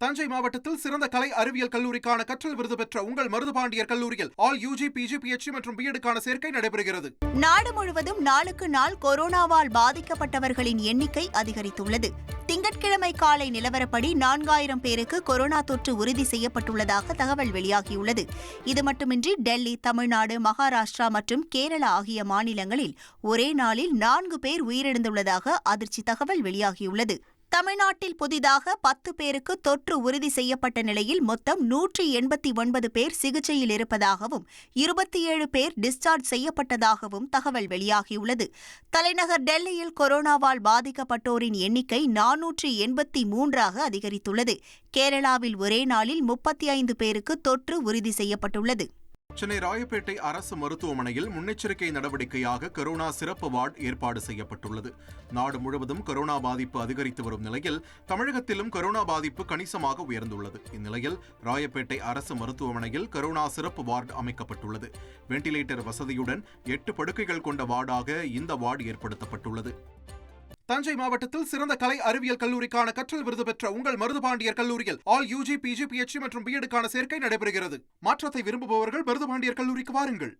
தஞ்சை மாவட்டத்தில் சிறந்த கலை அறிவியல் கல்லூரிக்கான கற்றல் விருது பெற்ற உங்கள் மருதுபாண்டியர் கல்லூரியில் ஆல் யூஜி, பிஜி, பிஎச்டி மற்றும் பிஎடுக்கான சேர்க்கை நடைபெறுகிறது. நாடு முழுவதும் நாளுக்கு நாள் கொரோனாவால் பாதிக்கப்பட்டவர்களின் எண்ணிக்கை அதிகரித்துள்ளது. திங்கட்கிழமை காலை நிலவரப்படி 4000 பேருக்கு கொரோனா தொற்று உறுதி செய்யப்பட்டுள்ளதாக தகவல் வெளியாகியுள்ளது. இது மட்டுமின்றி டெல்லி, தமிழ்நாடு, மகாராஷ்டிரா மற்றும் கேரளா ஆகிய மாநிலங்களில் ஒரே நாளில் 4 பேர் உயிரிழந்துள்ளதாக அதிர்ச்சி தகவல் வெளியாகியுள்ளது. தமிழ்நாட்டில் புதிதாக 10 பேருக்கு தொற்று உறுதி செய்யப்பட்ட நிலையில் மொத்தம் 189 பேர் சிகிச்சையில் இருப்பதாகவும் 27 பேர் டிஸ்சார்ஜ் செய்யப்பட்டதாகவும் தகவல் வெளியாகியுள்ளது. தலைநகர் டெல்லியில் கொரோனாவால் பாதிக்கப்பட்டோரின் எண்ணிக்கை 483ஆக அதிகரித்துள்ளது. கேரளாவில் ஒரே நாளில் 35 பேருக்கு தொற்று உறுதி செய்யப்பட்டுள்ளது. சென்னை ராயப்பேட்டை அரசு மருத்துவமனையில் முன்னெச்சரிக்கை நடவடிக்கையாக கொரோனா சிறப்பு வார்டு ஏற்பாடு செய்யப்பட்டுள்ளது. நாடு முழுவதும் கொரோனா பாதிப்பு அதிகரித்து வரும் நிலையில் தமிழகத்திலும் கொரோனா பாதிப்பு கணிசமாக உயர்ந்துள்ளது. இந்நிலையில் ராயப்பேட்டை அரசு மருத்துவமனையில் கொரோனா சிறப்பு வார்டு அமைக்கப்பட்டுள்ளது. வெண்டிலேட்டர் வசதியுடன் 8 படுக்கைகள் கொண்ட வார்டாக இந்த வார்டு ஏற்படுத்தப்பட்டுள்ளது. தஞ்சை மாவட்டத்தில் சிறந்த கலை அறிவியல் கல்லூரிக்கான கற்றல் விருது பெற்ற உங்கள் மருதுபாண்டியர் கல்லூரியில் ஆல் யூஜி, பிஜி, பிஎச்டி மற்றும் பிஎடுக்கான சேர்க்கை நடைபெறுகிறது. மாற்றத்தை விரும்புபவர்கள் மருதுபாண்டியர் கல்லூரிக்கு வாருங்கள்.